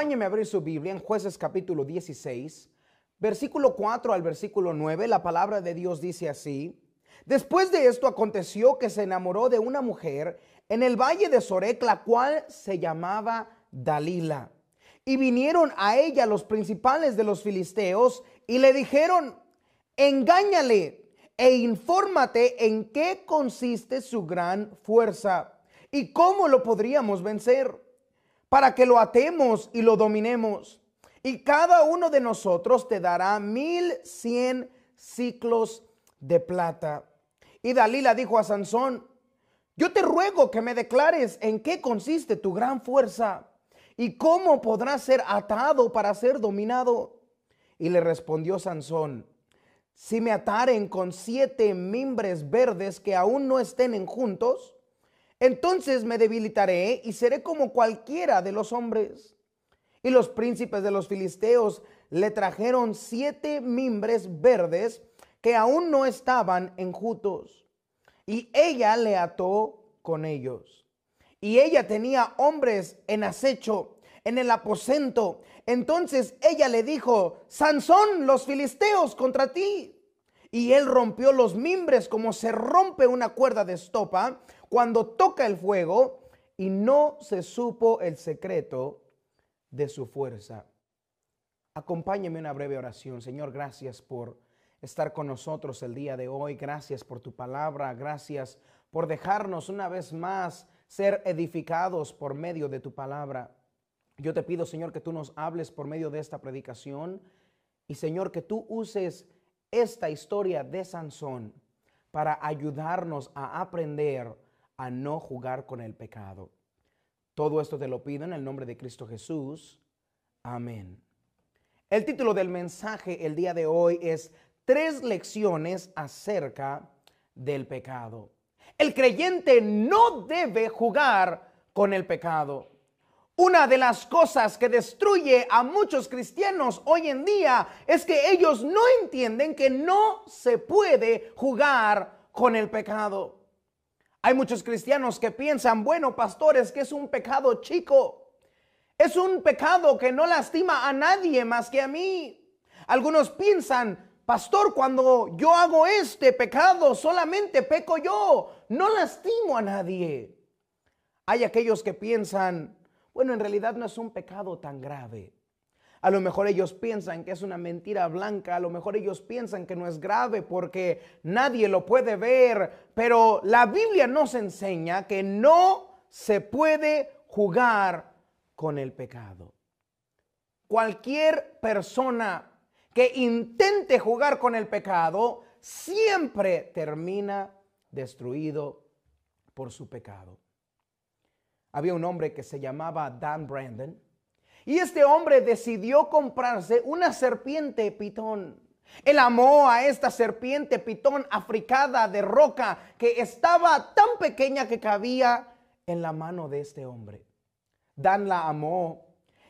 Acompáñeme a abrir su Biblia en Jueces capítulo 16, versículo 4 al versículo 9. La palabra de Dios dice así: Después de esto aconteció que se enamoró de una mujer en el valle de Sorek, la cual se llamaba Dalila. Y vinieron a ella los principales de los filisteos y le dijeron: engáñale e infórmate en qué consiste su gran fuerza y cómo lo podríamos vencer, para que lo atemos y lo dominemos. Y cada uno de nosotros te dará 1100 siclos de plata. Y Dalila dijo a Sansón: yo te ruego que me declares en qué consiste tu gran fuerza y cómo podrás ser atado para ser dominado. Y le respondió Sansón: si me ataren con 7 mimbres verdes que aún no estén enjuntos, entonces me debilitaré y seré como cualquiera de los hombres. Y los príncipes de los filisteos le trajeron 7 mimbres verdes que aún no estaban enjutos, y ella le ató con ellos. Y ella tenía hombres en acecho en el aposento. Entonces ella le dijo: Sansón, los filisteos contra ti. Y él rompió los mimbres como se rompe una cuerda de estopa cuando toca el fuego, y no se supo el secreto de su fuerza. Acompáñame en una breve oración. Señor, gracias por estar con nosotros el día de hoy. Gracias por tu palabra. Gracias por dejarnos una vez más ser edificados por medio de tu palabra. Yo te pido, Señor, que tú nos hables por medio de esta predicación, y Señor, que tú uses esta historia de Sansón para ayudarnos a aprender a no jugar con el pecado. Todo esto te lo pido en el nombre de Cristo Jesús. Amén. El título del mensaje el día de hoy es 3 lecciones acerca del pecado. El creyente no debe jugar con el pecado. Una de las cosas que destruye a muchos cristianos hoy en día es que ellos no entienden que no se puede jugar con el pecado. Hay muchos cristianos que piensan: bueno, pastores, que es un pecado chico. Es un pecado que no lastima a nadie más que a mí. Algunos piensan: pastor, cuando yo hago este pecado, solamente peco yo, no lastimo a nadie. Hay aquellos que piensan: bueno, en realidad no es un pecado tan grave. A lo mejor ellos piensan que es una mentira blanca, a lo mejor ellos piensan que no es grave porque nadie lo puede ver, pero la Biblia nos enseña que no se puede jugar con el pecado. Cualquier persona que intente jugar con el pecado siempre termina destruido por su pecado. Había un hombre que se llamaba Dan Brandon, y este hombre decidió comprarse una serpiente pitón. Él amó a esta serpiente pitón africada de roca que estaba tan pequeña que cabía en la mano de este hombre. Dan la amó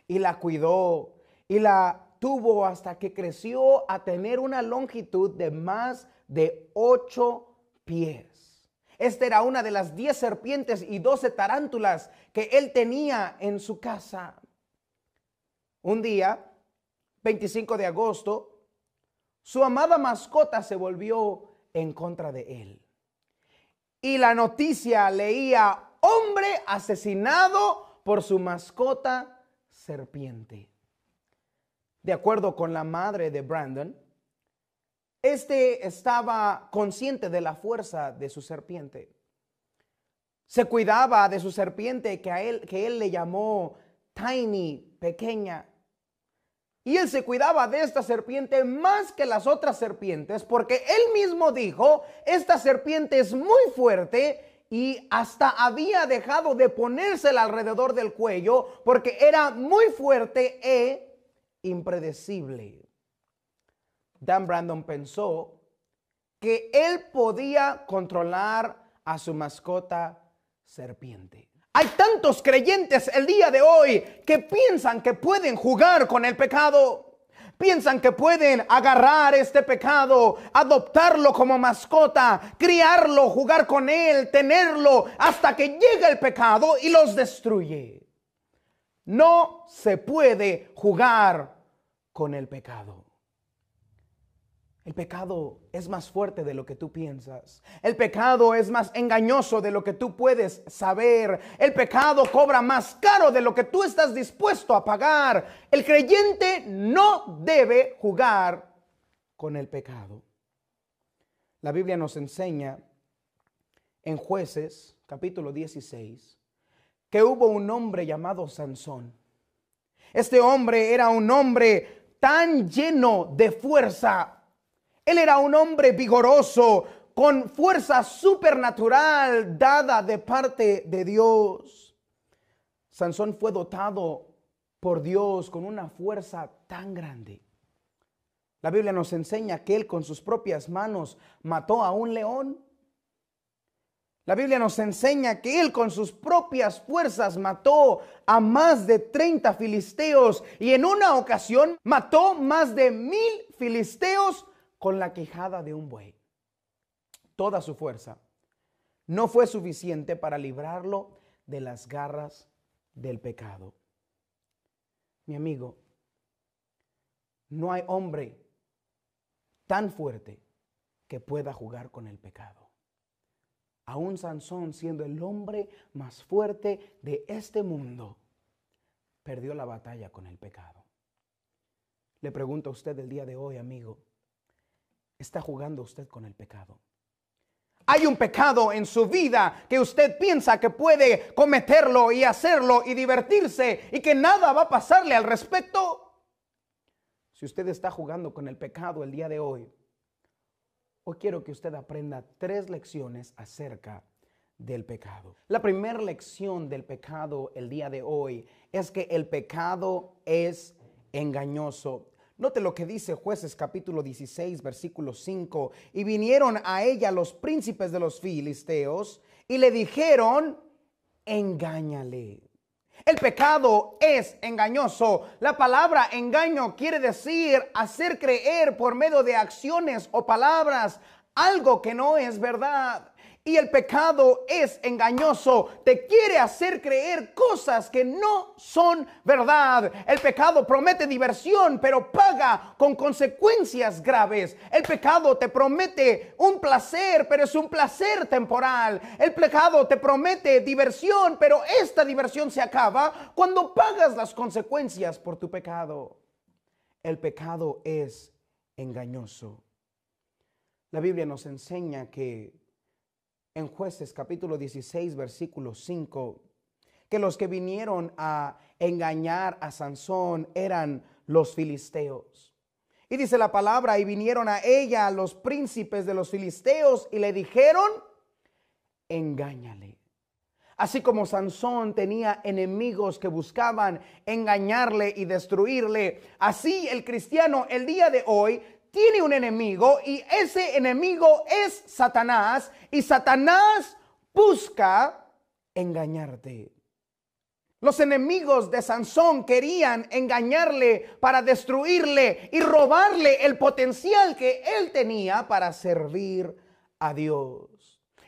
y la cuidó y la tuvo hasta que creció a tener una longitud de más de 8 pies. Esta era una de las 10 serpientes y 12 tarántulas que él tenía en su casa. Un día, 25 de agosto, su amada mascota se volvió en contra de él. Y la noticia leía: hombre asesinado por su mascota serpiente. De acuerdo con la madre de Brandon, este estaba consciente de la fuerza de su serpiente. Se cuidaba de su serpiente que él le llamó Tiny, pequeña. Y él se cuidaba de esta serpiente más que las otras serpientes, porque él mismo dijo: esta serpiente es muy fuerte, y hasta había dejado de ponérsela alrededor del cuello porque era muy fuerte e impredecible. Dan Brandon pensó que él podía controlar a su mascota serpiente. Hay tantos creyentes el día de hoy que piensan que pueden jugar con el pecado. Piensan que pueden agarrar este pecado, adoptarlo como mascota, criarlo, jugar con él, tenerlo hasta que llega el pecado y los destruye. No se puede jugar con el pecado. El pecado es más fuerte de lo que tú piensas. El pecado es más engañoso de lo que tú puedes saber. El pecado cobra más caro de lo que tú estás dispuesto a pagar. El creyente no debe jugar con el pecado. La Biblia nos enseña en Jueces, capítulo 16, que hubo un hombre llamado Sansón. Este hombre era un hombre tan lleno de fuerza. Él era un hombre vigoroso, con fuerza supernatural dada de parte de Dios. Sansón fue dotado por Dios con una fuerza tan grande. La Biblia nos enseña que él con sus propias manos mató a un león. La Biblia nos enseña que él con sus propias fuerzas mató a más de 30 filisteos y en una ocasión mató más de 1000 filisteos con la quijada de un buey. Toda su fuerza no fue suficiente para librarlo de las garras del pecado. Mi amigo, no hay hombre tan fuerte que pueda jugar con el pecado. Aún Sansón, siendo el hombre más fuerte de este mundo, perdió la batalla con el pecado. Le pregunto a usted el día de hoy, amigo, ¿está jugando usted con el pecado? ¿Hay un pecado en su vida que usted piensa que puede cometerlo y hacerlo y divertirse y que nada va a pasarle al respecto? Si usted está jugando con el pecado el día de hoy, hoy quiero que usted aprenda 3 lecciones acerca del pecado. La primera lección del pecado el día de hoy es que el pecado es engañoso. Note lo que dice Jueces capítulo 16, versículo 5. Y vinieron a ella los príncipes de los filisteos y le dijeron, engáñale. El pecado es engañoso. La palabra engaño quiere decir hacer creer por medio de acciones o palabras algo que no es verdad. Y el pecado es engañoso. Te quiere hacer creer cosas que no son verdad. El pecado promete diversión, pero paga con consecuencias graves. El pecado te promete un placer, pero es un placer temporal. El pecado te promete diversión, pero esta diversión se acaba cuando pagas las consecuencias por tu pecado. El pecado es engañoso. La Biblia nos enseña que en Jueces capítulo 16, versículo 5, que los que vinieron a engañar a Sansón eran los filisteos. Y dice la palabra, y vinieron a ella los príncipes de los filisteos y le dijeron, engáñale. Así como Sansón tenía enemigos que buscaban engañarle y destruirle, así el cristiano el día de hoy tiene un enemigo y ese enemigo es Satanás y Satanás busca engañarte. Los enemigos de Sansón querían engañarle para destruirle y robarle el potencial que él tenía para servir a Dios.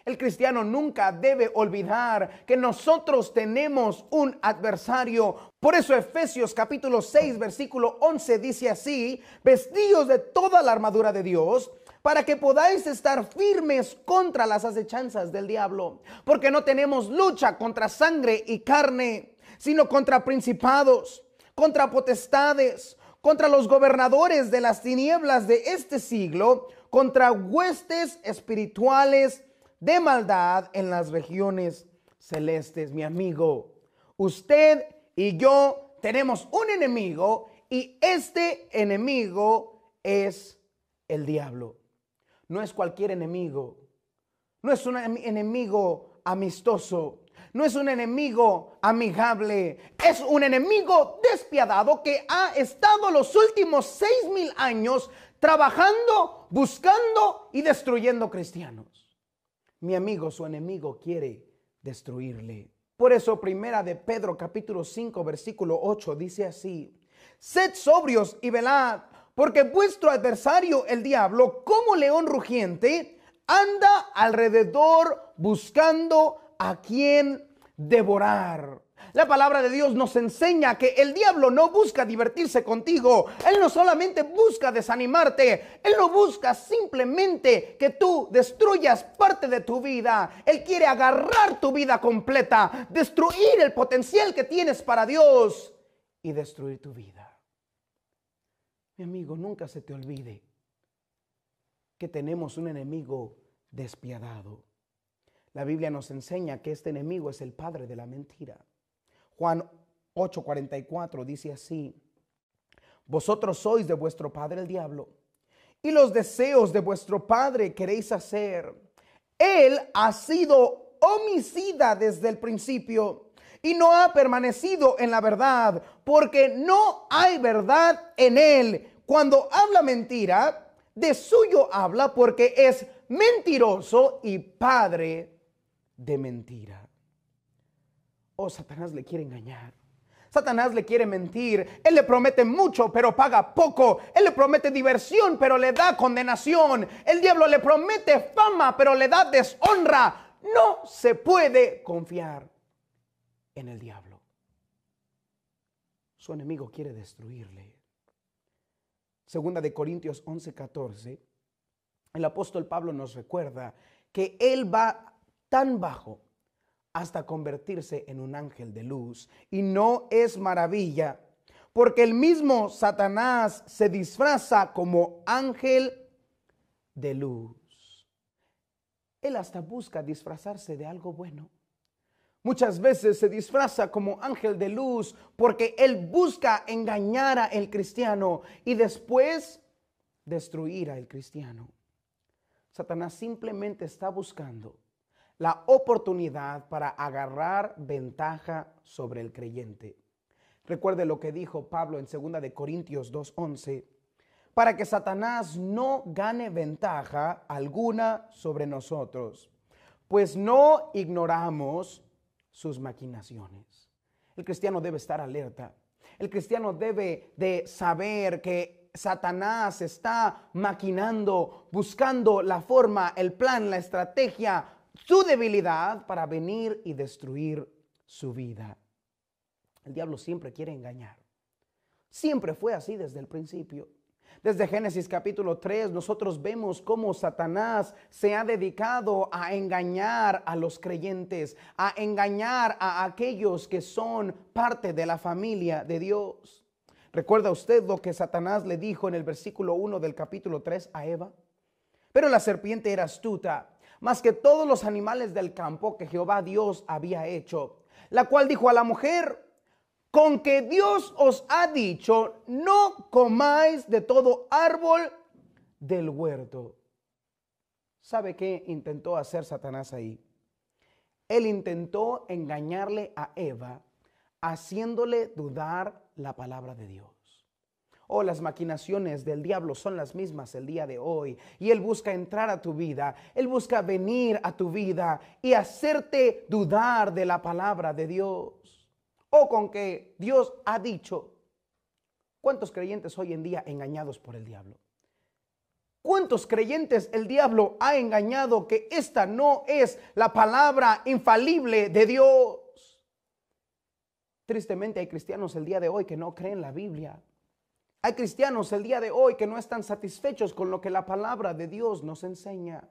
El cristiano nunca debe olvidar que nosotros tenemos un adversario. Por eso Efesios capítulo 6 versículo 11 dice así, vestidos de toda la armadura de Dios, para que podáis estar firmes contra las acechanzas del diablo. Porque no tenemos lucha contra sangre y carne, sino contra principados, contra potestades, contra los gobernadores de las tinieblas de este siglo, contra huestes espirituales de maldad en las regiones celestes. Mi amigo, usted y yo tenemos un enemigo y este enemigo es el diablo. No es cualquier enemigo, no es un enemigo amistoso, no es un enemigo amigable, es un enemigo despiadado que ha estado los últimos 6000 años trabajando, buscando y destruyendo cristianos. Mi amigo, su enemigo quiere destruirle. Por eso primera de Pedro capítulo 5 versículo 8 dice así, sed sobrios y velad, porque vuestro adversario el diablo, como león rugiente, anda alrededor buscando a quien devorar. La palabra de Dios nos enseña que el diablo no busca divertirse contigo. Él no solamente busca desanimarte. Él no busca simplemente que tú destruyas parte de tu vida. Él quiere agarrar tu vida completa, destruir el potencial que tienes para Dios y destruir tu vida. Mi amigo, nunca se te olvide que tenemos un enemigo despiadado. La Biblia nos enseña que este enemigo es el padre de la mentira. Juan 8:44 dice así: vosotros sois de vuestro padre el diablo, y los deseos de vuestro padre queréis hacer. Él ha sido homicida desde el principio y no ha permanecido en la verdad, porque no hay verdad en él. Cuando habla mentira, de suyo habla, porque es mentiroso y padre de mentira. Oh, Satanás le quiere engañar. Satanás le quiere mentir. Él le promete mucho, pero paga poco. Él le promete diversión, pero le da condenación. El diablo le promete fama, pero le da deshonra. No se puede confiar en el diablo. Su enemigo quiere destruirle. Segunda de Corintios 11:14, el apóstol Pablo nos recuerda que él va tan bajo hasta convertirse en un ángel de luz. Y no es maravilla, porque el mismo Satanás se disfraza como ángel de luz. Él hasta busca disfrazarse de algo bueno. Muchas veces se disfraza como ángel de luz porque él busca engañar a el cristiano y después destruir al cristiano. Satanás simplemente está buscando la oportunidad para agarrar ventaja sobre el creyente. Recuerde lo que dijo Pablo en 2 de Corintios 2:11, para que Satanás no gane ventaja alguna sobre nosotros, pues no ignoramos sus maquinaciones. El cristiano debe estar alerta. El cristiano debe de saber que Satanás está maquinando, buscando la forma, el plan, la estrategia, su debilidad para venir y destruir su vida. El diablo siempre quiere engañar. Siempre fue así desde el principio. Desde Génesis capítulo 3 nosotros vemos cómo Satanás se ha dedicado a engañar a los creyentes, a engañar a aquellos que son parte de la familia de Dios. ¿Recuerda usted lo que Satanás le dijo en el versículo 1 del capítulo 3 a Eva? Pero la serpiente era astuta, más que todos los animales del campo que Jehová Dios había hecho, la cual dijo a la mujer: con que Dios os ha dicho, no comáis de todo árbol del huerto. ¿Sabe qué intentó hacer Satanás ahí? Él intentó engañarle a Eva, haciéndole dudar la palabra de Dios. Oh, las maquinaciones del diablo son las mismas el día de hoy. Y él busca entrar a tu vida. Él busca venir a tu vida y hacerte dudar de la palabra de Dios. O con que Dios ha dicho. ¿Cuántos creyentes hoy en día engañados por el diablo? ¿Cuántos creyentes el diablo ha engañado que esta no es la palabra infalible de Dios? Tristemente hay cristianos el día de hoy que no creen la Biblia. Hay cristianos el día de hoy que no están satisfechos con lo que la palabra de Dios nos enseña.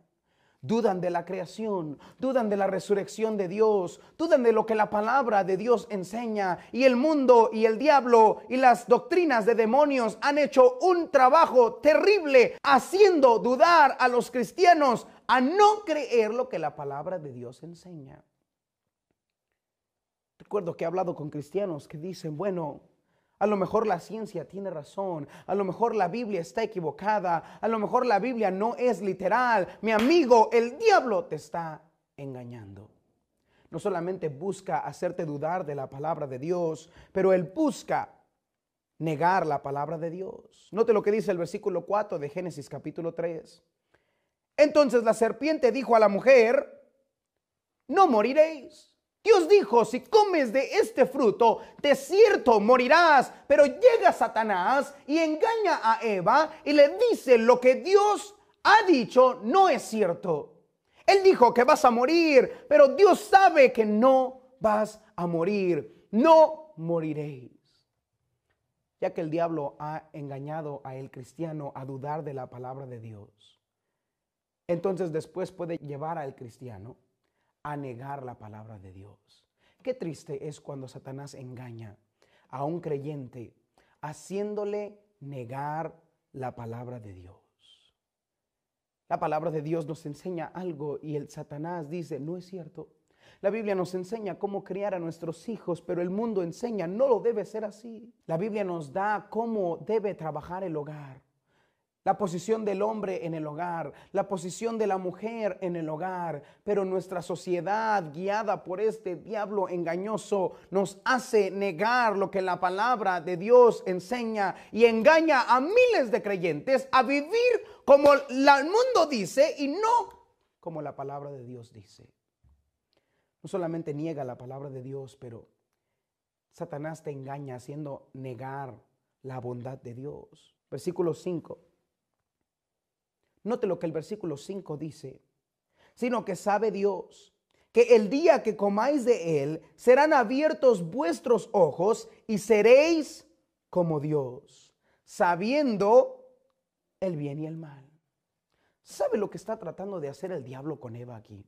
Dudan de la creación, dudan de la resurrección de Dios, dudan de lo que la palabra de Dios enseña. Y el mundo y el diablo y las doctrinas de demonios han hecho un trabajo terrible haciendo dudar a los cristianos a no creer lo que la palabra de Dios enseña. Recuerdo que he hablado con cristianos que dicen, bueno, a lo mejor la ciencia tiene razón, a lo mejor la Biblia está equivocada, a lo mejor la Biblia no es literal. Mi amigo, el diablo te está engañando. No solamente busca hacerte dudar de la palabra de Dios, pero él busca negar la palabra de Dios. Note lo que dice el versículo 4 de Génesis capítulo 3. Entonces la serpiente dijo a la mujer, no moriréis. Dios dijo, si comes de este fruto, de cierto morirás. Pero llega Satanás y engaña a Eva y le dice lo que Dios ha dicho no es cierto. Él dijo que vas a morir, pero Dios sabe que no vas a morir, no moriréis. Ya que el diablo ha engañado a el cristiano a dudar de la palabra de Dios, entonces después puede llevar al cristiano a negar la palabra de Dios. Qué triste es cuando Satanás engaña a un creyente haciéndole negar la palabra de Dios. La palabra de Dios nos enseña algo y el Satanás dice, no es cierto. La Biblia nos enseña cómo criar a nuestros hijos, pero el mundo enseña, no lo debe ser así. La Biblia nos da cómo debe trabajar el hogar. La posición del hombre en el hogar, la posición de la mujer en el hogar. Pero nuestra sociedad, guiada por este diablo engañoso, nos hace negar lo que la palabra de Dios enseña y engaña a miles de creyentes a vivir como el mundo dice y no como la palabra de Dios dice. No solamente niega la palabra de Dios, pero Satanás te engaña haciendo negar la bondad de Dios. Versículo 5. Note lo que el versículo 5 dice. Sino que sabe Dios que el día que comáis de él serán abiertos vuestros ojos y seréis como Dios, sabiendo el bien y el mal. ¿Sabe lo que está tratando de hacer el diablo con Eva aquí?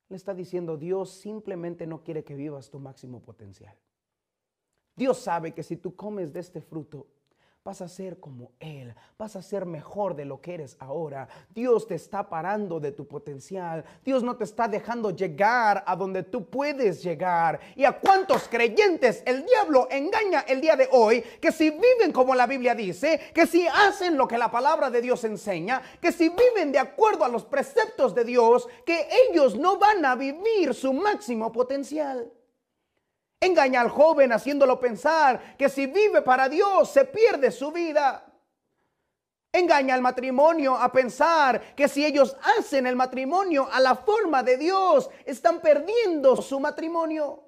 Le está diciendo, Dios simplemente no quiere que vivas tu máximo potencial. Dios sabe que si tú comes de este fruto, vas a ser como Él, vas a ser mejor de lo que eres ahora. Dios te está parando de tu potencial. Dios no te está dejando llegar a donde tú puedes llegar. ¿Y a cuántos creyentes el diablo engaña el día de hoy? Que si viven como la Biblia dice, que si hacen lo que la palabra de Dios enseña, que si viven de acuerdo a los preceptos de Dios, que ellos no van a vivir su máximo potencial. Engaña al joven haciéndolo pensar que si vive para Dios se pierde su vida. Engaña al matrimonio a pensar que si ellos hacen el matrimonio a la forma de Dios, están perdiendo su matrimonio.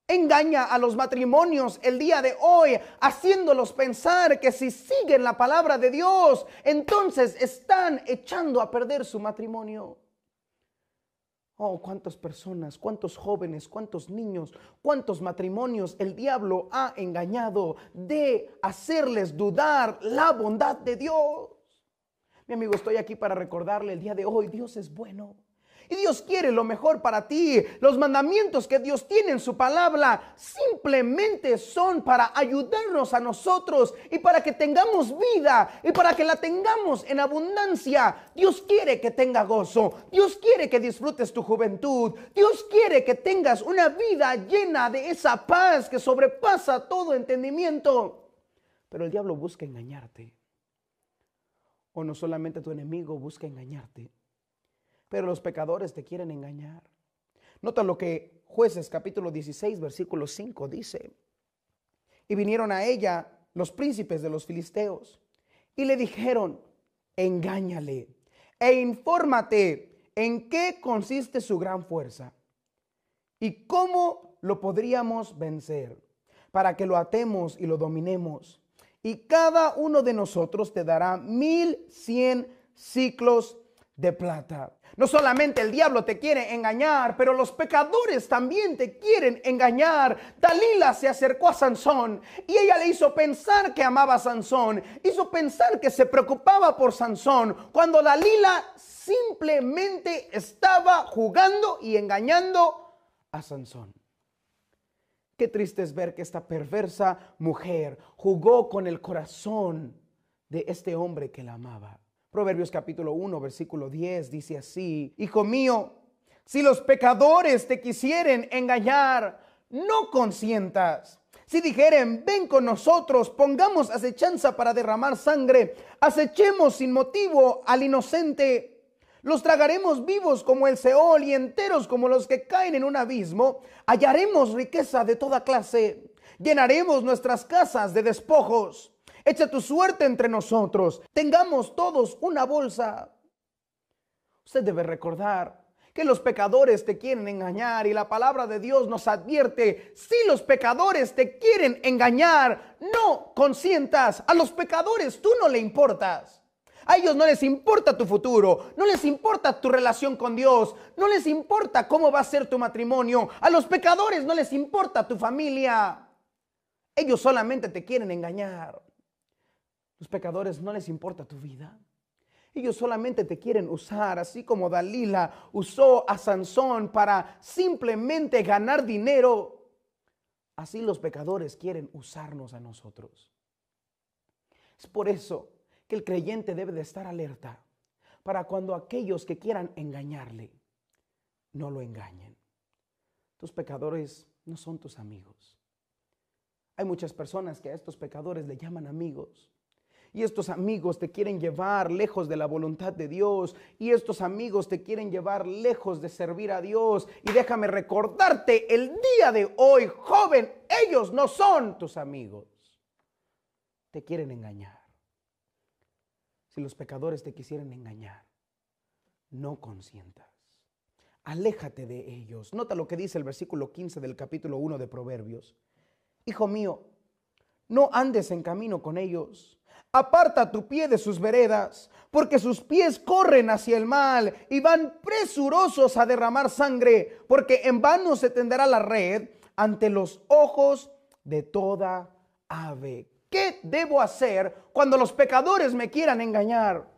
Engaña a los matrimonios el día de hoy haciéndolos pensar que si siguen la palabra de Dios, entonces están echando a perder su matrimonio. Oh, cuántas personas, cuántos jóvenes, cuántos niños, cuántos matrimonios el diablo ha engañado de hacerles dudar la bondad de Dios. Mi amigo, estoy aquí para recordarle el día de hoy, Dios es bueno. Y Dios quiere lo mejor para ti. Los mandamientos que Dios tiene en su palabra simplemente son para ayudarnos a nosotros y para que tengamos vida y para que la tengamos en abundancia. Dios quiere que tenga gozo. Dios quiere que disfrutes tu juventud. Dios quiere que tengas una vida llena de esa paz que sobrepasa todo entendimiento. Pero el diablo busca engañarte. O no solamente tu enemigo busca engañarte, pero los pecadores te quieren engañar. Nota lo que Jueces capítulo 16 versículo 5 dice. Y vinieron a ella los príncipes de los filisteos y le dijeron, engáñale e infórmate en qué consiste su gran fuerza y cómo lo podríamos vencer, para que lo atemos y lo dominemos. Y cada uno de nosotros te dará 1100 siclos de plata. No solamente el diablo te quiere engañar, pero los pecadores también te quieren engañar. Dalila se acercó a Sansón y ella le hizo pensar que amaba a Sansón, hizo pensar que se preocupaba por Sansón, cuando Dalila simplemente estaba jugando y engañando a Sansón. Qué triste es ver que esta perversa mujer jugó con el corazón de este hombre que la amaba. Proverbios capítulo 1, versículo 10 dice así: Hijo mío, si los pecadores te quisieren engañar, no consientas. Si dijeren, ven con nosotros, pongamos acechanza para derramar sangre, acechemos sin motivo al inocente. Los tragaremos vivos como el Seol y enteros como los que caen en un abismo. Hallaremos riqueza de toda clase, llenaremos nuestras casas de despojos. Echa tu suerte entre nosotros, tengamos todos una bolsa. Usted debe recordar que los pecadores te quieren engañar y la palabra de Dios nos advierte: si los pecadores te quieren engañar, no consientas. A los pecadores tú no le importas. A ellos no les importa tu futuro, no les importa tu relación con Dios, no les importa cómo va a ser tu matrimonio. A los pecadores no les importa tu familia. Ellos solamente te quieren engañar. Los pecadores no les importa tu vida. Ellos solamente te quieren usar, así como Dalila usó a Sansón para simplemente ganar dinero. Así los pecadores quieren usarnos a nosotros. Es por eso que el creyente debe de estar alerta para cuando aquellos que quieran engañarle, no lo engañen. Tus pecadores no son tus amigos. Hay muchas personas que a estos pecadores le llaman amigos. Y estos amigos te quieren llevar lejos de la voluntad de Dios. Y estos amigos te quieren llevar lejos de servir a Dios. Y déjame recordarte el día de hoy, joven, ellos no son tus amigos. Te quieren engañar. Si los pecadores te quisieran engañar, no consientas. Aléjate de ellos. Nota lo que dice el versículo 15 del capítulo 1 de Proverbios. Hijo mío, no andes en camino con ellos. Aparta tu pie de sus veredas, porque sus pies corren hacia el mal y van presurosos a derramar sangre, porque en vano se tenderá la red ante los ojos de toda ave. ¿Qué debo hacer cuando los pecadores me quieran engañar?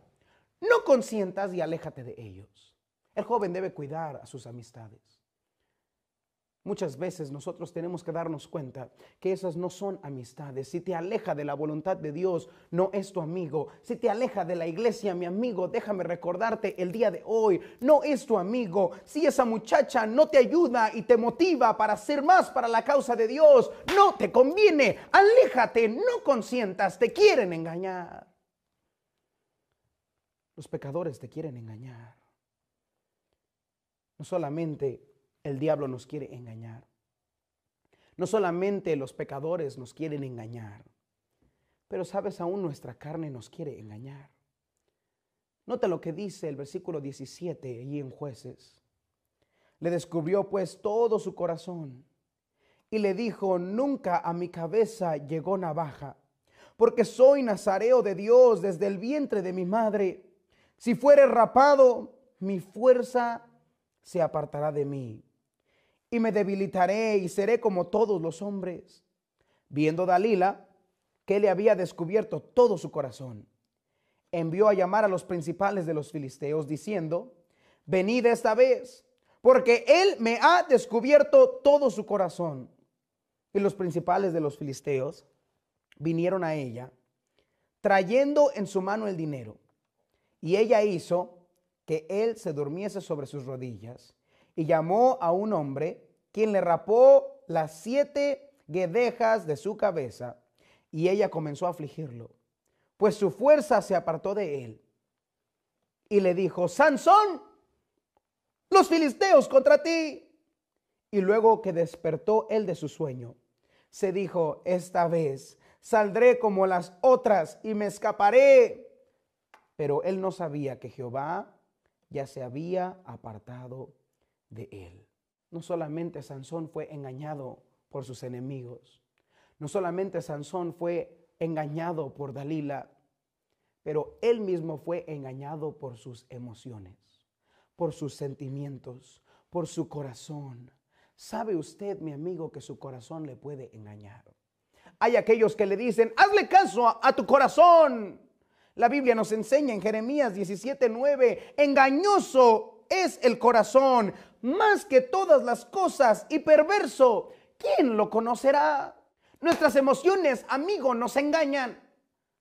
No consientas y aléjate de ellos. El joven debe cuidar a sus amistades. Muchas veces nosotros tenemos que darnos cuenta que esas no son amistades. Si te aleja de la voluntad de Dios, no es tu amigo. Si te aleja de la iglesia, mi amigo, déjame recordarte el día de hoy, no es tu amigo. Si esa muchacha no te ayuda y te motiva para hacer más para la causa de Dios, no te conviene. Aléjate, no consientas, te quieren engañar. Los pecadores te quieren engañar. No solamente el diablo nos quiere engañar. No solamente los pecadores nos quieren engañar, pero sabes, aún nuestra carne nos quiere engañar. Nota lo que dice el versículo 17 allí en Jueces. Le descubrió pues todo su corazón y le dijo: nunca a mi cabeza llegó navaja, porque soy nazareo de Dios desde el vientre de mi madre. Si fuere rapado, mi fuerza se apartará de mí, y me debilitaré y seré como todos los hombres. Viendo Dalila que le había descubierto todo su corazón, envió a llamar a los principales de los filisteos, diciendo: venid esta vez, porque él me ha descubierto todo su corazón. Y los principales de los filisteos vinieron a ella, trayendo en su mano el dinero. Y ella hizo que él se durmiese sobre sus rodillas, y llamó a un hombre, quien le rapó las 7 guedejas de su cabeza, y ella comenzó a afligirlo, pues su fuerza se apartó de él. Y le dijo: Sansón, los filisteos contra ti. Y luego que despertó él de su sueño, se dijo: esta vez saldré como las otras y me escaparé. Pero él no sabía que Jehová ya se había apartado de él. No solamente Sansón fue engañado por sus enemigos, no solamente Sansón fue engañado por Dalila, pero él mismo fue engañado por sus emociones, por sus sentimientos, por su corazón. ¿Sabe usted, mi amigo, que su corazón le puede engañar? Hay aquellos que le dicen: hazle caso a tu corazón. La Biblia nos enseña en Jeremías 17:9, engañoso es el corazón más que todas las cosas y perverso, ¿quién lo conocerá? Nuestras emociones, amigo, nos engañan.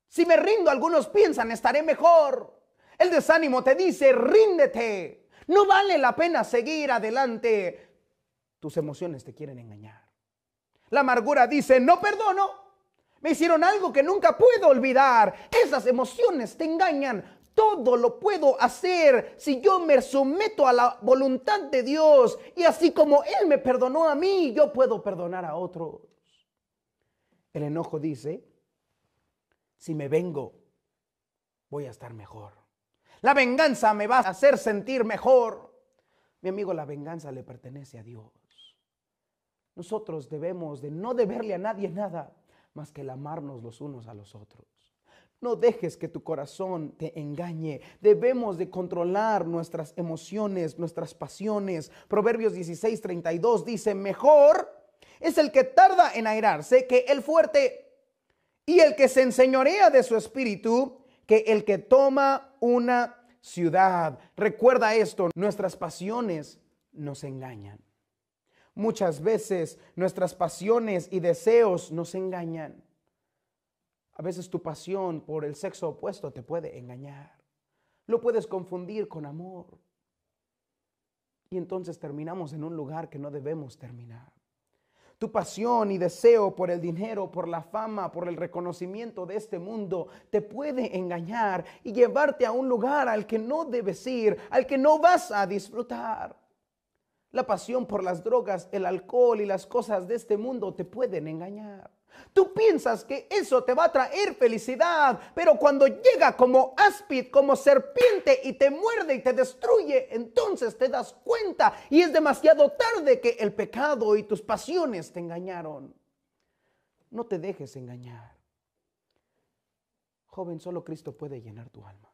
Si me rindo, algunos piensan estaré mejor. El desánimo te dice: ríndete, no vale la pena seguir adelante. Tus emociones te quieren engañar. La amargura dice: no perdono, me hicieron algo que nunca puedo olvidar. Esas emociones te engañan. Todo lo puedo hacer si yo me someto a la voluntad de Dios. Y así como Él me perdonó a mí, yo puedo perdonar a otros. El enojo dice: si me vengo, voy a estar mejor. La venganza me va a hacer sentir mejor. Mi amigo, la venganza le pertenece a Dios. Nosotros debemos de no deberle a nadie nada más que el amarnos los unos a los otros. No dejes que tu corazón te engañe. Debemos de controlar nuestras emociones, nuestras pasiones. Proverbios 16:32 dice, mejor es el que tarda en airarse que el fuerte, y el que se enseñorea de su espíritu que el que toma una ciudad. Recuerda esto, nuestras pasiones nos engañan. Muchas veces nuestras pasiones y deseos nos engañan. A veces tu pasión por el sexo opuesto te puede engañar. Lo puedes confundir con amor. Y entonces terminamos en un lugar que no debemos terminar. Tu pasión y deseo por el dinero, por la fama, por el reconocimiento de este mundo te puede engañar y llevarte a un lugar al que no debes ir, al que no vas a disfrutar. La pasión por las drogas, el alcohol y las cosas de este mundo te pueden engañar. Tú piensas que eso te va a traer felicidad, pero cuando llega como áspid, como serpiente y te muerde y te destruye, entonces te das cuenta y es demasiado tarde que el pecado y tus pasiones te engañaron. No te dejes engañar. Joven, solo Cristo puede llenar tu alma.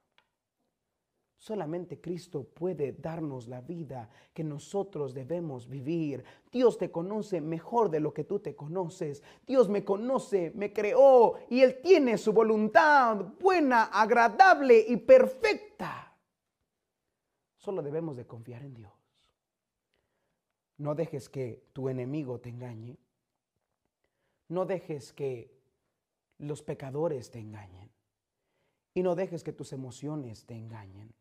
Solamente Cristo puede darnos la vida que nosotros debemos vivir. Dios te conoce mejor de lo que tú te conoces. Dios me conoce, me creó y Él tiene su voluntad buena, agradable y perfecta. Solo debemos de confiar en Dios. No dejes que tu enemigo te engañe. No dejes que los pecadores te engañen. Y no dejes que tus emociones te engañen.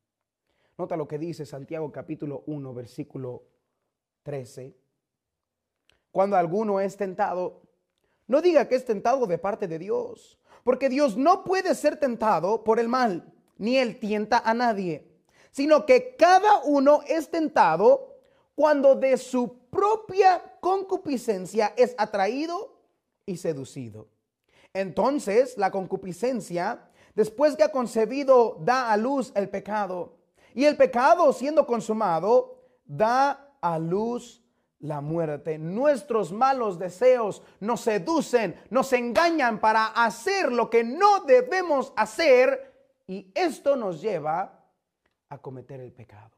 Nota lo que dice Santiago capítulo 1, versículo 13. Cuando alguno es tentado, no diga que es tentado de parte de Dios, porque Dios no puede ser tentado por el mal, ni Él tienta a nadie, sino que cada uno es tentado cuando de su propia concupiscencia es atraído y seducido. Entonces la concupiscencia, después que ha concebido, da a luz el pecado. Y el pecado, siendo consumado, da a luz la muerte. Nuestros malos deseos nos seducen, nos engañan para hacer lo que no debemos hacer. Y esto nos lleva a cometer el pecado.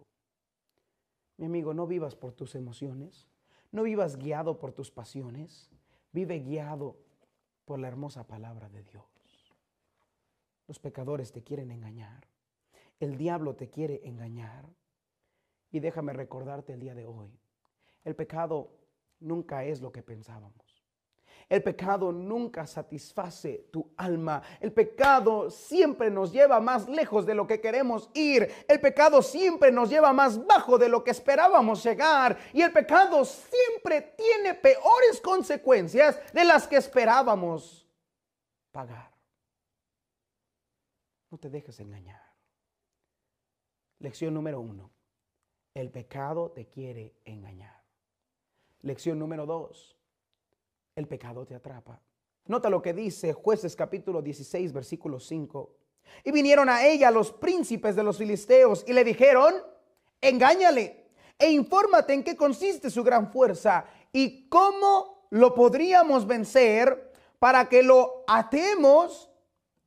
Mi amigo, no vivas por tus emociones. No vivas guiado por tus pasiones. Vive guiado por la hermosa palabra de Dios. Los pecadores te quieren engañar. El diablo te quiere engañar. Y déjame recordarte el día de hoy. El pecado nunca es lo que pensábamos. El pecado nunca satisface tu alma. El pecado siempre nos lleva más lejos de lo que queremos ir. El pecado siempre nos lleva más bajo de lo que esperábamos llegar. Y el pecado siempre tiene peores consecuencias de las que esperábamos pagar. No te dejes engañar. Lección número 1. El pecado te quiere engañar. Lección número 2. El pecado te atrapa. Nota lo que dice Jueces capítulo 16, versículo 5. Y vinieron a ella los príncipes de los filisteos y le dijeron, engáñale e infórmate en qué consiste su gran fuerza y cómo lo podríamos vencer para que lo atemos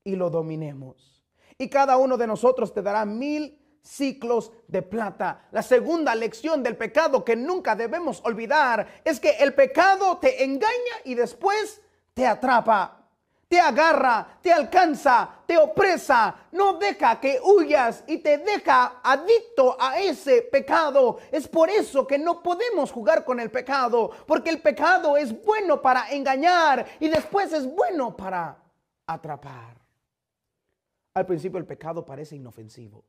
y lo dominemos. Y cada uno de nosotros te dará 1000 ciclos de plata. La segunda lección del pecado que nunca debemos olvidar es que el pecado te engaña y después te atrapa, te agarra, te alcanza, te opresa, no deja que huyas y te deja adicto a ese pecado. Es por eso que no podemos jugar con el pecado, porque el pecado es bueno para engañar y después es bueno para atrapar. Al principio el pecado parece inofensivo.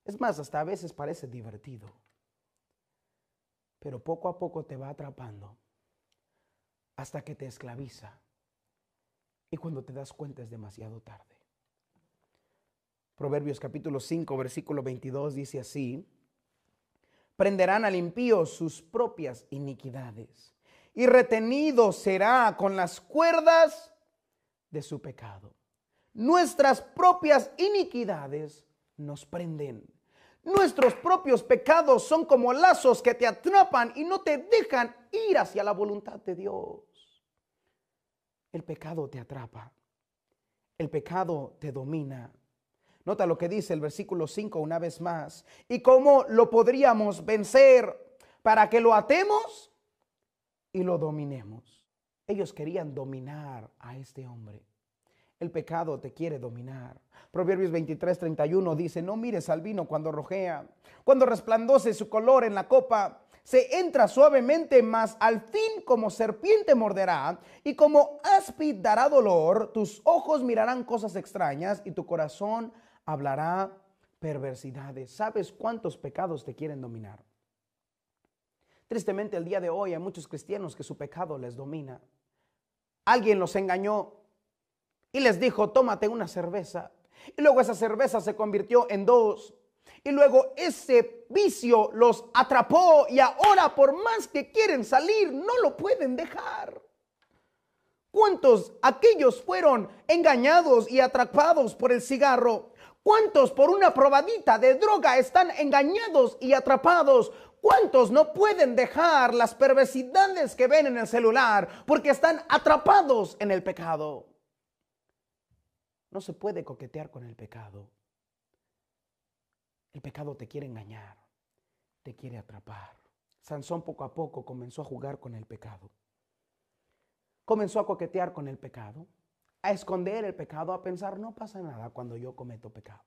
Es más, hasta a veces parece divertido. Pero poco a poco te va atrapando hasta que te esclaviza. Y cuando te das cuenta es demasiado tarde. Proverbios capítulo 5, versículo 22 dice así: prenderán al impío sus propias iniquidades, y retenido será con las cuerdas de su pecado. Nuestras propias iniquidades nos prenden. Nuestros propios pecados son como lazos que te atrapan y no te dejan ir hacia la voluntad de Dios. El pecado te atrapa. El pecado te domina. Nota lo que dice el versículo 5 una vez más. ¿Y cómo lo podríamos vencer? Para que lo atemos y lo dominemos. Ellos querían dominar a este hombre. El pecado te quiere dominar. Proverbios 23:31 dice: no mires al vino cuando rojea, cuando resplandece su color en la copa. Se entra suavemente, mas al fin como serpiente morderá, y como áspid dará dolor. Tus ojos mirarán cosas extrañas, y tu corazón hablará perversidades. ¿Sabes cuántos pecados te quieren dominar? Tristemente, el día de hoy hay muchos cristianos que su pecado les domina. Alguien los engañó y les dijo: tómate una cerveza. Y luego esa cerveza se convirtió en dos. Y luego ese vicio los atrapó y ahora, por más que quieren salir, no lo pueden dejar. ¿Cuántos aquellos fueron engañados y atrapados por el cigarro? ¿Cuántos por una probadita de droga están engañados y atrapados? ¿Cuántos no pueden dejar las perversidades que ven en el celular porque están atrapados en el pecado? No se puede coquetear con el pecado. El pecado te quiere engañar, te quiere atrapar. Sansón poco a poco comenzó a jugar con el pecado. Comenzó a coquetear con el pecado, a esconder el pecado, a pensar: no pasa nada cuando yo cometo pecado.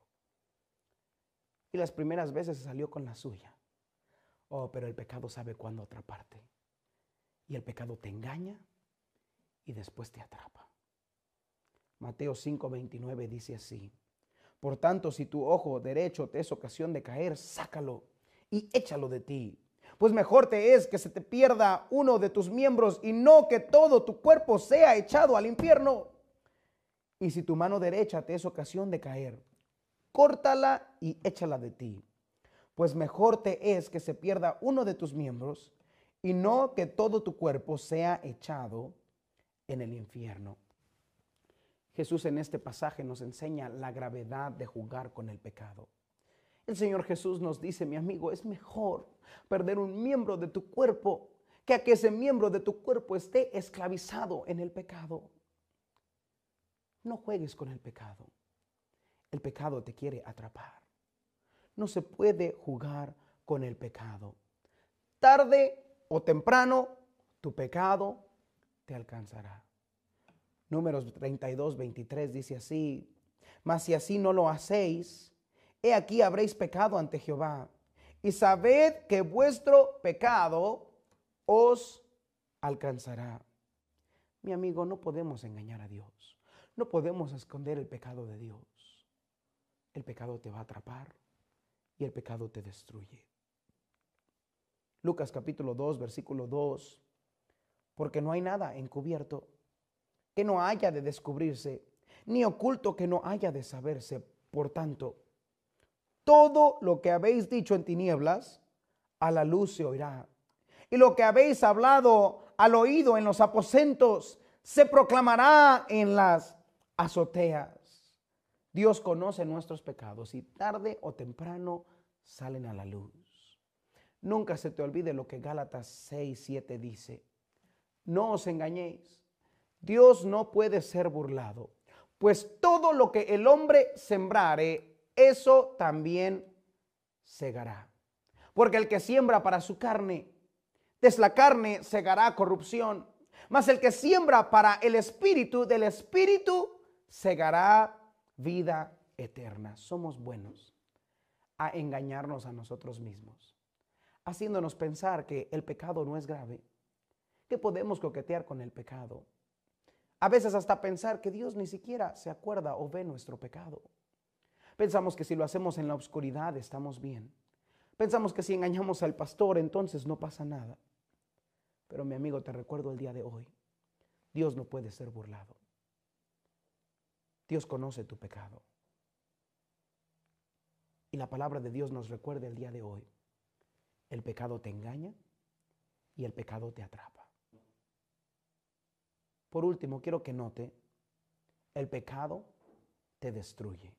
Y las primeras veces se salió con la suya. Oh, pero el pecado sabe cuándo atraparte. Y el pecado te engaña y después te atrapa. Mateo 5:29 dice así: por tanto, si tu ojo derecho te es ocasión de caer, sácalo y échalo de ti. Pues mejor te es que se te pierda uno de tus miembros y no que todo tu cuerpo sea echado al infierno. Y si tu mano derecha te es ocasión de caer, córtala y échala de ti. Pues mejor te es que se pierda uno de tus miembros y no que todo tu cuerpo sea echado en el infierno. Jesús en este pasaje nos enseña la gravedad de jugar con el pecado. El Señor Jesús nos dice: mi amigo, es mejor perder un miembro de tu cuerpo que a que ese miembro de tu cuerpo esté esclavizado en el pecado. No juegues con el pecado. El pecado te quiere atrapar. No se puede jugar con el pecado. Tarde o temprano, tu pecado te alcanzará. Números 32:23 dice así: mas si así no lo hacéis, he aquí habréis pecado ante Jehová, y sabed que vuestro pecado os alcanzará. Mi amigo, no podemos engañar a Dios. No podemos esconder el pecado de Dios. El pecado te va a atrapar y el pecado te destruye. Lucas capítulo 2, versículo 2: porque no hay nada encubierto que no haya de descubrirse, ni oculto que no haya de saberse. Por tanto, todo lo que habéis dicho en tinieblas, a la luz se oirá. Y lo que habéis hablado al oído en los aposentos, se proclamará en las azoteas. Dios conoce nuestros pecados y tarde o temprano salen a la luz. Nunca se te olvide lo que Gálatas 6:7 dice: no os engañéis. Dios no puede ser burlado, pues todo lo que el hombre sembrare, eso también segará. Porque el que siembra para su carne, de la carne segará corrupción, mas el que siembra para el espíritu, del espíritu segará vida eterna. Somos buenos a engañarnos a nosotros mismos, haciéndonos pensar que el pecado no es grave, que podemos coquetear con el pecado. A veces hasta pensar que Dios ni siquiera se acuerda o ve nuestro pecado. Pensamos que si lo hacemos en la oscuridad estamos bien. Pensamos que si engañamos al pastor entonces no pasa nada. Pero mi amigo, te recuerdo el día de hoy: Dios no puede ser burlado. Dios conoce tu pecado. Y la palabra de Dios nos recuerda el día de hoy: el pecado te engaña y el pecado te atrapa. Por último, quiero que note: el pecado te destruye.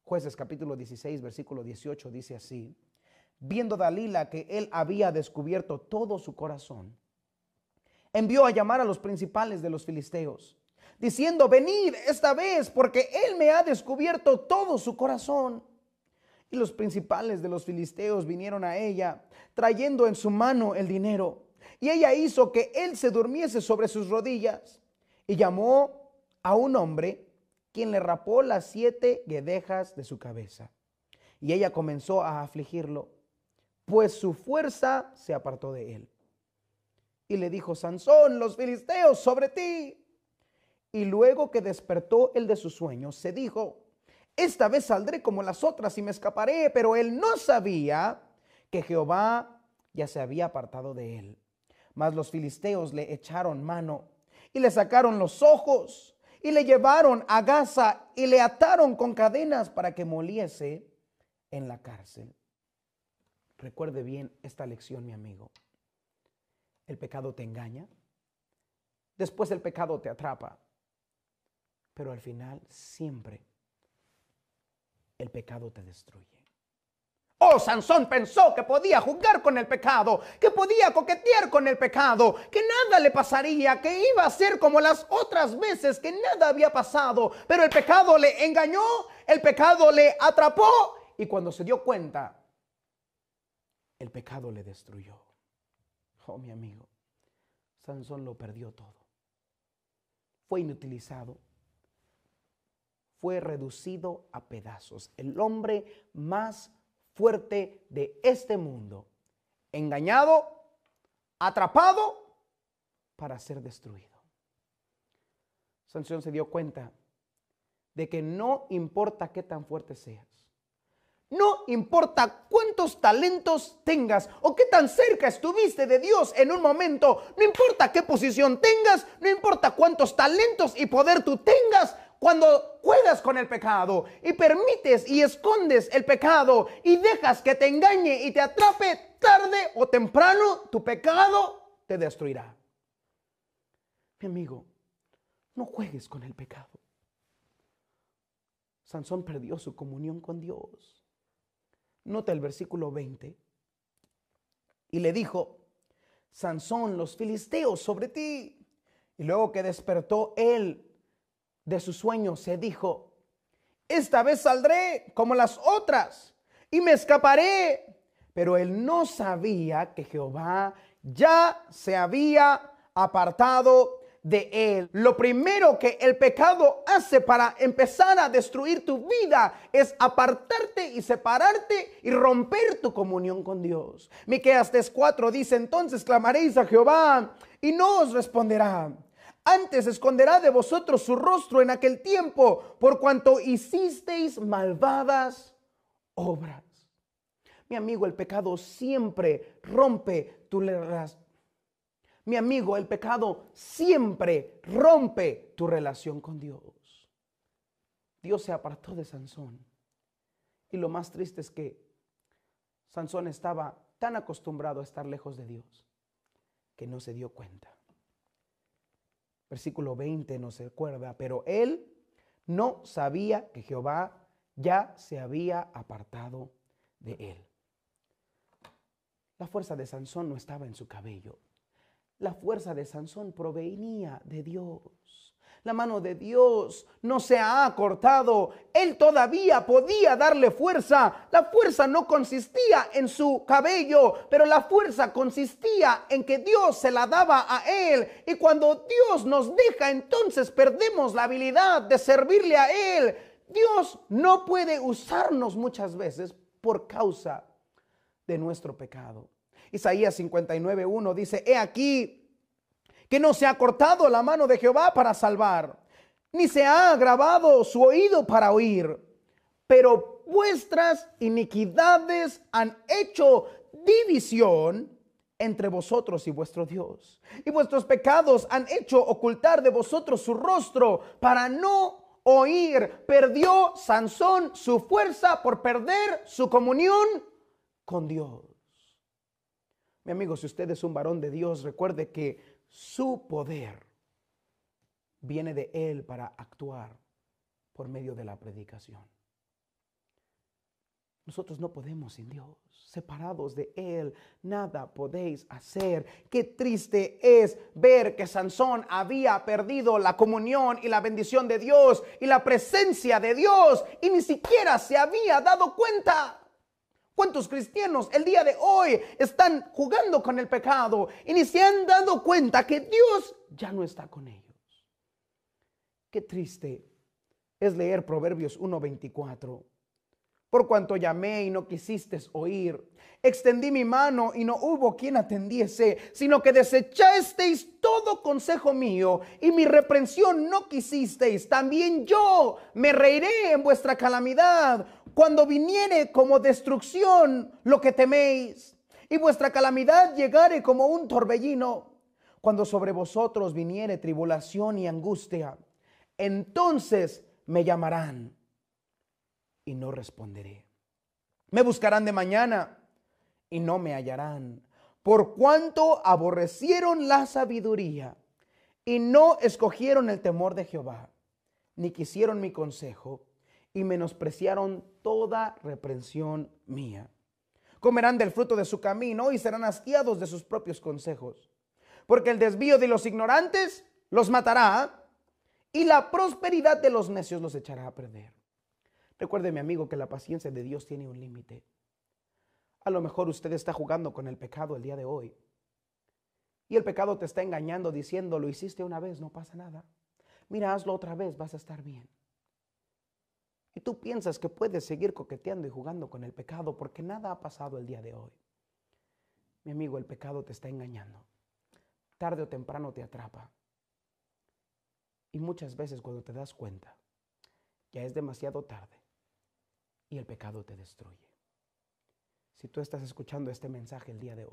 Jueces capítulo 16, versículo 18 dice así: viendo Dalila que él había descubierto todo su corazón, envió a llamar a los principales de los filisteos. diciendo: venid esta vez, porque él me ha descubierto todo su corazón. Y los principales de los filisteos vinieron a ella, trayendo en su mano el dinero. Y ella hizo que él se durmiese sobre sus rodillas, y llamó a un hombre, quien le rapó las 7 guedejas de su cabeza. Y ella comenzó a afligirlo, pues su fuerza se apartó de él. Y le dijo: Sansón, los filisteos sobre ti. Y luego que despertó él de su sueño, se dijo: esta vez saldré como las otras y me escaparé. Pero él no sabía que Jehová ya se había apartado de él. Mas los filisteos le echaron mano y le sacaron los ojos y le llevaron a Gaza y le ataron con cadenas para que moliese en la cárcel. Recuerde bien esta lección, mi amigo. El pecado te engaña, después el pecado te atrapa, pero al final siempre el pecado te destruye. Oh, Sansón pensó que podía jugar con el pecado, que podía coquetear con el pecado, que nada le pasaría, que iba a ser como las otras veces, que nada había pasado. Pero el pecado le engañó, el pecado le atrapó, y cuando se dio cuenta, el pecado le destruyó. Oh, mi amigo, Sansón lo perdió todo. Fue inutilizado. Fue reducido a pedazos. El hombre más fuerte de este mundo, engañado, atrapado para ser destruido. Sansón se dio cuenta de que no importa qué tan fuerte seas, no importa cuántos talentos tengas o qué tan cerca estuviste de Dios en un momento, no importa qué posición tengas, no importa cuántos talentos y poder tú tengas, cuando juegas con el pecado y permites y escondes el pecado y dejas que te engañe y te atrape, tarde o temprano tu pecado te destruirá. Mi amigo, no juegues con el pecado. Sansón perdió su comunión con Dios. Nota el versículo 20. Y le dijo: Sansón, los filisteos sobre ti. Y luego que despertó él de su sueño, se dijo: esta vez saldré como las otras y me escaparé. Pero él no sabía que Jehová ya se había apartado de él. Lo primero que el pecado hace para empezar a destruir tu vida es apartarte y separarte y romper tu comunión con Dios. Miqueas 3:4 dice: entonces clamaréis a Jehová y no os responderá. Antes esconderá de vosotros su rostro en aquel tiempo, por cuanto hicisteis malvadas obras. Mi amigo, el pecado siempre rompe tu relación. Mi amigo, el pecado siempre rompe tu relación con Dios. Dios se apartó de Sansón. Y lo más triste es que Sansón estaba tan acostumbrado a estar lejos de Dios que no se dio cuenta. Versículo 20 nos recuerda: pero él no sabía que Jehová ya se había apartado de él. La fuerza de Sansón no estaba en su cabello. La fuerza de Sansón provenía de Dios. La mano de Dios no se ha cortado. Él todavía podía darle fuerza. La fuerza no consistía en su cabello, pero la fuerza consistía en que Dios se la daba a él. Y cuando Dios nos deja, entonces perdemos la habilidad de servirle a él. Dios no puede usarnos muchas veces por causa de nuestro pecado. Isaías 59:1 dice: he aquí que no se ha cortado la mano de Jehová para salvar, ni se ha agravado su oído para oír, pero vuestras iniquidades han hecho división entre vosotros y vuestro Dios, y vuestros pecados han hecho ocultar de vosotros su rostro para no oír. Perdió Sansón su fuerza por perder su comunión con Dios. Mi amigo, si usted es un varón de Dios, recuerde que su poder viene de Él para actuar por medio de la predicación. Nosotros no podemos sin Dios. Separados de Él, nada podéis hacer. Qué triste es ver que Sansón había perdido la comunión y la bendición de Dios y la presencia de Dios y ni siquiera se había dado cuenta. ¿Cuántos cristianos el día de hoy están jugando con el pecado y ni se han dado cuenta que Dios ya no está con ellos? Qué triste es leer Proverbios 1:24. Por cuanto llamé y no quisiste oír, extendí mi mano y no hubo quien atendiese, sino que desechasteis todo consejo mío y mi reprensión no quisisteis. También yo me reiré en vuestra calamidad, cuando viniere como destrucción lo que teméis, y vuestra calamidad llegare como un torbellino. Cuando sobre vosotros viniere tribulación y angustia, entonces me llamarán y no responderé. Me buscarán de mañana y no me hallarán, por cuanto aborrecieron la sabiduría y no escogieron el temor de Jehová, ni quisieron mi consejo y menospreciaron toda reprensión mía. Comerán del fruto de su camino y serán hastiados de sus propios consejos, porque el desvío de los ignorantes los matará y la prosperidad de los necios los echará a perder. Recuerde, mi amigo, que la paciencia de Dios tiene un límite. A lo mejor usted está jugando con el pecado el día de hoy. Y el pecado te está engañando diciendo, lo hiciste una vez, no pasa nada. Mira, hazlo otra vez, vas a estar bien. Y tú piensas que puedes seguir coqueteando y jugando con el pecado porque nada ha pasado el día de hoy. Mi amigo, el pecado te está engañando. Tarde o temprano te atrapa. Y muchas veces cuando te das cuenta, ya es demasiado tarde. Y el pecado te destruye. Si tú estás escuchando este mensaje el día de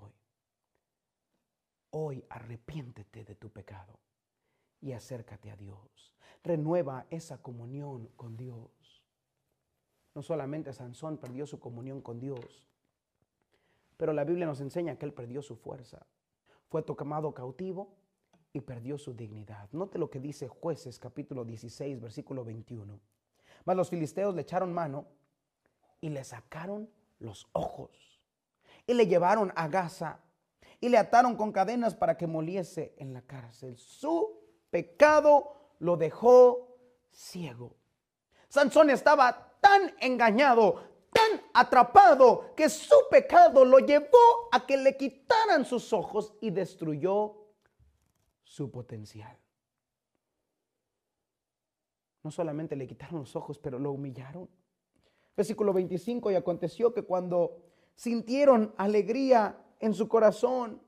hoy arrepiéntete de tu pecado y acércate a Dios. Renueva esa comunión con Dios. No solamente Sansón perdió su comunión con Dios, pero la Biblia nos enseña que él perdió su fuerza. Fue tomado cautivo y perdió su dignidad. Note lo que dice Jueces capítulo 16, versículo 21. Mas los filisteos le echaron mano y le sacaron los ojos y le llevaron a Gaza y le ataron con cadenas para que moliese en la cárcel. Su pecado lo dejó ciego. Sansón estaba tan engañado, tan atrapado, que su pecado lo llevó a que le quitaran sus ojos y destruyó su potencial. No solamente le quitaron los ojos, pero lo humillaron. Versículo 25, y aconteció que cuando sintieron alegría en su corazón,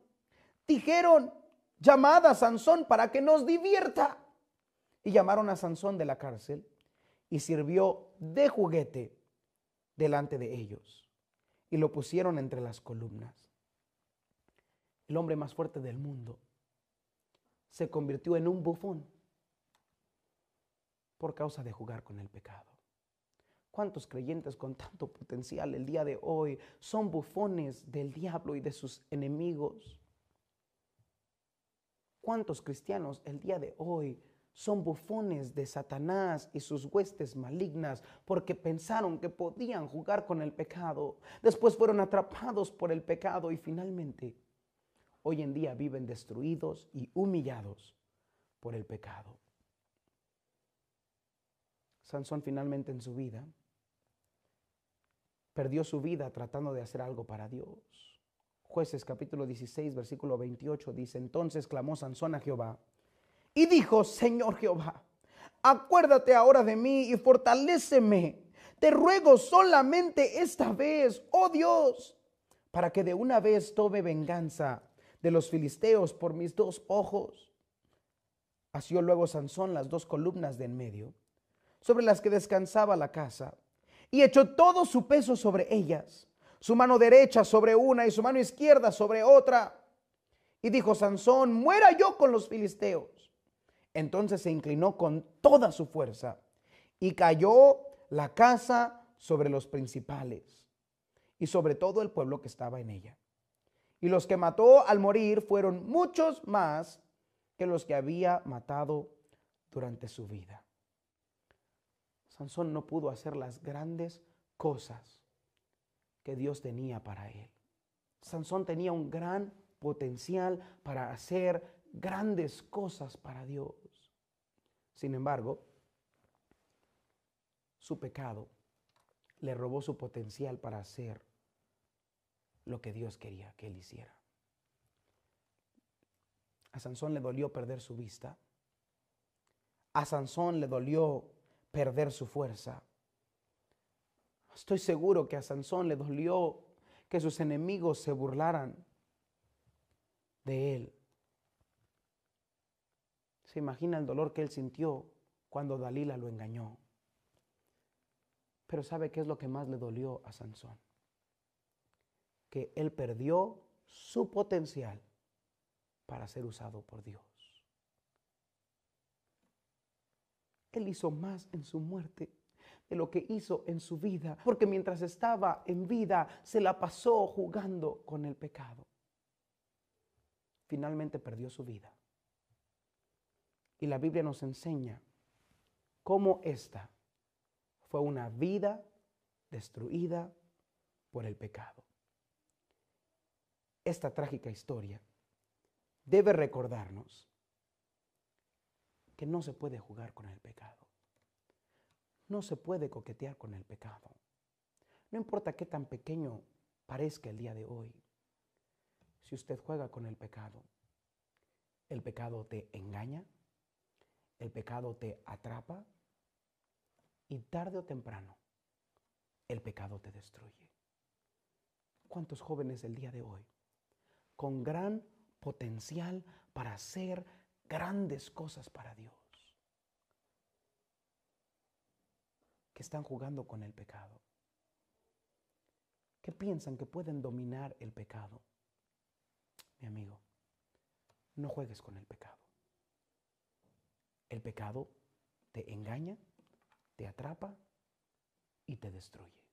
dijeron, llamad a Sansón para que nos divierta. Y llamaron a Sansón de la cárcel y sirvió de juguete delante de ellos. Y lo pusieron entre las columnas. El hombre más fuerte del mundo se convirtió en un bufón por causa de jugar con el pecado. ¿Cuántos creyentes con tanto potencial el día de hoy son bufones del diablo y de sus enemigos? ¿Cuántos cristianos el día de hoy son bufones de Satanás y sus huestes malignas porque pensaron que podían jugar con el pecado? Después fueron atrapados por el pecado y finalmente hoy en día viven destruidos y humillados por el pecado. Sansón finalmente en su vida perdió su vida tratando de hacer algo para Dios. Jueces capítulo 16, versículo 28 dice, entonces clamó Sansón a Jehová y dijo, Señor Jehová, acuérdate ahora de mí y fortaléceme. Te ruego solamente esta vez, oh Dios, para que de una vez tome venganza de los filisteos por mis dos ojos. Asió luego Sansón las dos columnas de en medio, sobre las que descansaba la casa, y echó todo su peso sobre ellas, su mano derecha sobre una y su mano izquierda sobre otra. Y dijo Sansón, muera yo con los filisteos. Entonces se inclinó con toda su fuerza y cayó la casa sobre los principales y sobre todo el pueblo que estaba en ella. Y los que mató al morir fueron muchos más que los que había matado durante su vida. Sansón no pudo hacer las grandes cosas que Dios tenía para él. Sansón tenía un gran potencial para hacer grandes cosas para Dios. Sin embargo, su pecado le robó su potencial para hacer lo que Dios quería que él hiciera. A Sansón le dolió perder su vista. A Sansón le dolió perder su fuerza. Estoy seguro que a Sansón le dolió que sus enemigos se burlaran de él. Se imagina el dolor que él sintió cuando Dalila lo engañó. Pero ¿sabe qué es lo que más le dolió a Sansón? Que él perdió su potencial para ser usado por Dios. Él hizo más en su muerte de lo que hizo en su vida, porque mientras estaba en vida se la pasó jugando con el pecado. Finalmente perdió su vida. Y la Biblia nos enseña cómo esta fue una vida destruida por el pecado. Esta trágica historia debe recordarnos que no se puede jugar con el pecado. No se puede coquetear con el pecado. No importa qué tan pequeño parezca el día de hoy. Si usted juega con el pecado te engaña, el pecado te atrapa y tarde o temprano el pecado te destruye. ¿Cuántos jóvenes el día de hoy con gran potencial para hacer grandes cosas para Dios, que están jugando con el pecado? ¿Qué piensan que pueden dominar el pecado? Mi amigo, no juegues con el pecado. El pecado te engaña, te atrapa y te destruye.